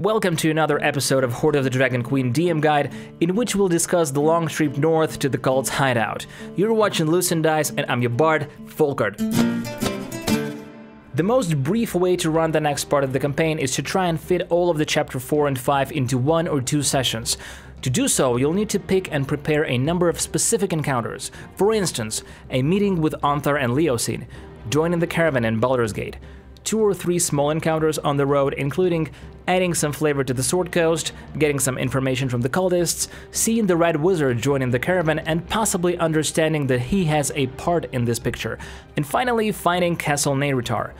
Welcome to another episode of Hoard of the Dragon Queen DM Guide, in which we'll discuss the long trip north to the cult's hideout. You're watching Lutes&Dice, and I'm your bard, Hoard. The most brief way to run the next part of the campaign is to try and fit all of the chapter 4 and 5 into 1 or 2 sessions. To do so, you'll need to pick and prepare a number of specific encounters. For instance, a meeting with Hoard and Leosin, joining the caravan in Baldur's Gate, 2 or 3 small encounters on the road, including adding some flavor to the Sword Coast, getting some information from the cultists, seeing the Red Wizard joining the caravan, and possibly understanding that he has a part in this picture, and finally finding Castle Neyritar.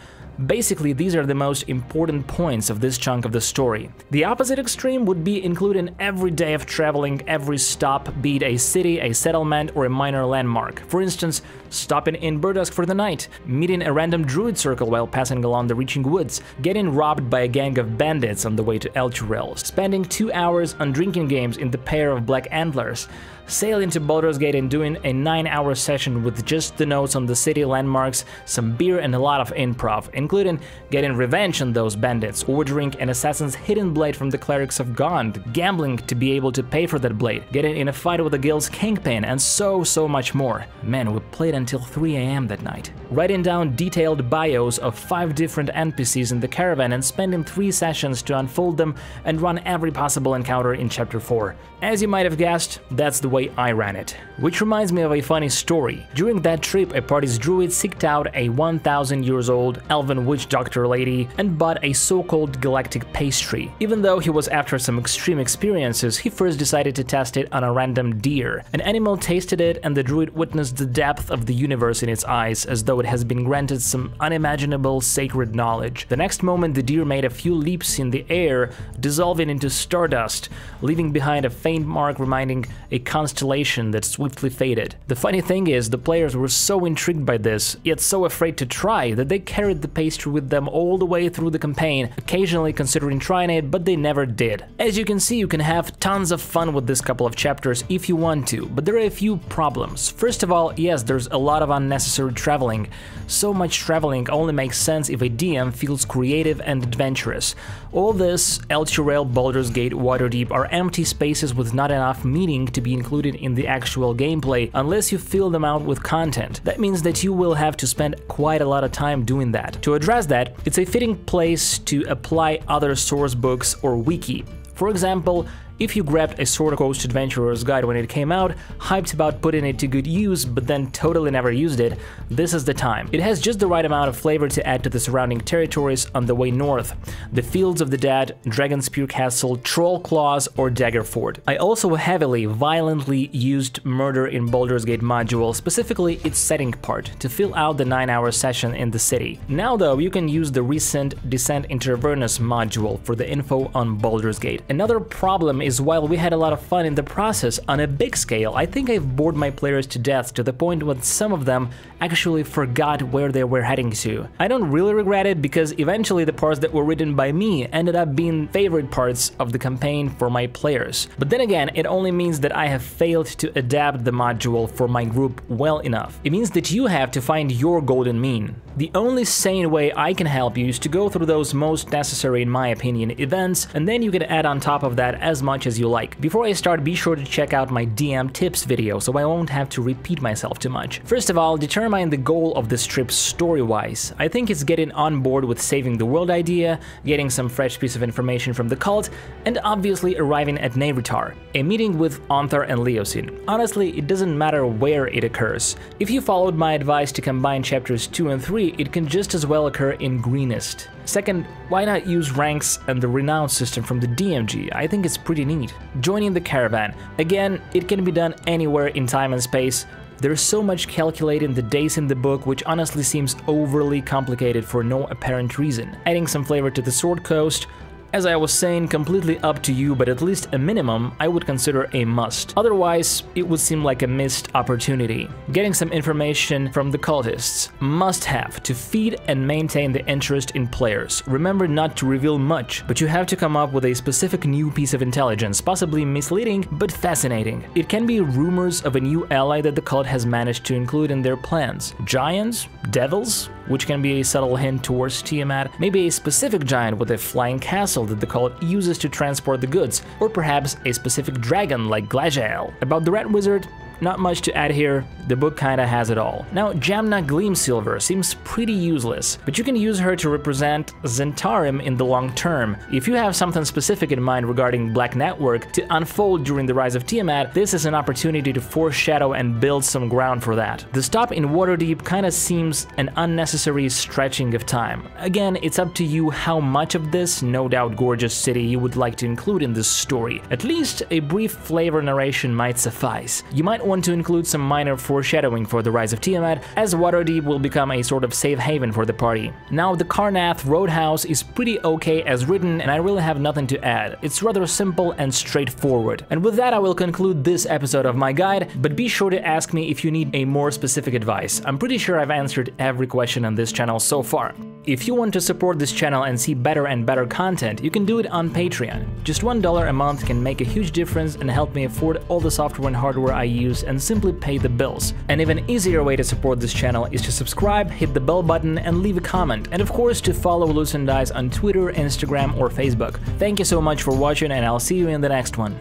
Basically, these are the most important points of this chunk of the story. The opposite extreme would be including every day of traveling, every stop, be it a city, a settlement, or a minor landmark. For instance, stopping in Burdusk for the night, meeting a random druid circle while passing along the Reaching Woods, getting robbed by a gang of bandits on the way to Elturel, spending 2 hours on drinking games in the Pair of Black Antlers, sailing to Baldur's Gate and doing a 9-hour session with just the notes on the city landmarks, some beer, and a lot of improv, including getting revenge on those bandits, ordering an assassin's hidden blade from the clerics of Gond, gambling to be able to pay for that blade, getting in a fight with the guild's kingpin, and so much more. Man, we played until 3 AM that night. Writing down detailed bios of 5 different NPCs in the caravan and spending 3 sessions to unfold them and run every possible encounter in chapter 4. As you might have guessed, that's the way I ran it. Which reminds me of a funny story. During that trip, a party's druid seeked out a 1,000-year-old elven witch doctor lady and bought a so-called galactic pastry. Even though he was after some extreme experiences, he first decided to test it on a random deer. An animal tasted it, and the druid witnessed the depth of the universe in its eyes, as though it has been granted some unimaginable sacred knowledge. The next moment, the deer made a few leaps in the air, dissolving into stardust, leaving behind a faint mark reminding a constellation that swiftly faded. The funny thing is, the players were so intrigued by this, yet so afraid to try, that they carried the pastry with them all the way through the campaign, occasionally considering trying it, but they never did. As you can see, you can have tons of fun with this couple of chapters if you want to, but there are a few problems. First of all, yes, there's a lot of unnecessary traveling. So much traveling only makes sense if a DM feels creative and adventurous. All this, Elturel, Baldur's Gate, Waterdeep are empty spaces with not enough meaning to be included in the actual gameplay unless you fill them out with content. That means that you will have to spend quite a lot of time doing that. To address that, it's a fitting place to apply other source books or wiki. For example, if you grabbed a Sword Coast Adventurer's Guide when it came out, hyped about putting it to good use, but then totally never used it, this is the time. It has just the right amount of flavor to add to the surrounding territories on the way north: the Fields of the Dead, Dragonspear Castle, Troll Claws, or Daggerford. I also heavily, violently used Murder in Baldur's Gate module, specifically its setting part, to fill out the 9-hour session in the city. Now though, you can use the recent Descent into Avernus module for the info on Baldur's Gate. Another problem is, while we had a lot of fun in the process, on a big scale, I think I've bored my players to death to the point when some of them actually forgot where they were heading to. I don't really regret it, because eventually the parts that were written by me ended up being favorite parts of the campaign for my players. But then again, it only means that I have failed to adapt the module for my group well enough. It means that you have to find your golden mean. The only sane way I can help you is to go through those most necessary, in my opinion, events, and then you can add on top of that as much as you like. Before I start, be sure to check out my DM tips video, so I won't have to repeat myself too much. First of all, determine the goal of this trip story-wise. I think it's getting on board with saving the world idea, getting some fresh piece of information from the cult, and obviously arriving at Neyritar, a meeting with Hoard and Leosin. Honestly, it doesn't matter where it occurs. If you followed my advice to combine chapters 2 and 3, it can just as well occur in Greenest. Second, why not use ranks and the renown system from the DMG? I think it's pretty neat. Joining the caravan. Again, it can be done anywhere in time and space. There's so much calculating the days in the book, which honestly seems overly complicated for no apparent reason. Adding some flavor to the Sword Coast. As I was saying, completely up to you, but at least a minimum I would consider a must. Otherwise, it would seem like a missed opportunity. Getting some information from the cultists. Must have to feed and maintain the interest in players. Remember not to reveal much, but you have to come up with a specific new piece of intelligence, possibly misleading, but fascinating. It can be rumors of a new ally that the cult has managed to include in their plans. Giants? Devils? which can be a subtle hint towards Tiamat, maybe a specific giant with a flying castle that the cult uses to transport the goods, or perhaps a specific dragon like Glajael. About the Red Wizard, not much to add here, the book kinda has it all. Now, Jamna Gleamsilver seems pretty useless, but you can use her to represent Zentarim in the long term. If you have something specific in mind regarding Black Network to unfold during the Rise of Tiamat, this is an opportunity to foreshadow and build some ground for that. The stop in Waterdeep kinda seems an unnecessary stretching of time. Again, it's up to you how much of this, no doubt gorgeous city, you would like to include in this story. At least a brief flavor narration might suffice. You might want to include some minor foreshadowing for the Rise of Tiamat, as Waterdeep will become a sort of safe haven for the party. Now, the Karnath Roadhouse is pretty okay as written, and I really have nothing to add. It's rather simple and straightforward. And with that, I will conclude this episode of my guide, but be sure to ask me if you need a more specific advice. I'm pretty sure I've answered every question on this channel so far. If you want to support this channel and see better and better content, you can do it on Patreon. Just $1 a month can make a huge difference and help me afford all the software and hardware I use and simply pay the bills. An even easier way to support this channel is to subscribe, hit the bell button, and leave a comment. And of course, to follow Lutes&Dice on Twitter, Instagram, or Facebook. Thank you so much for watching, and I'll see you in the next one.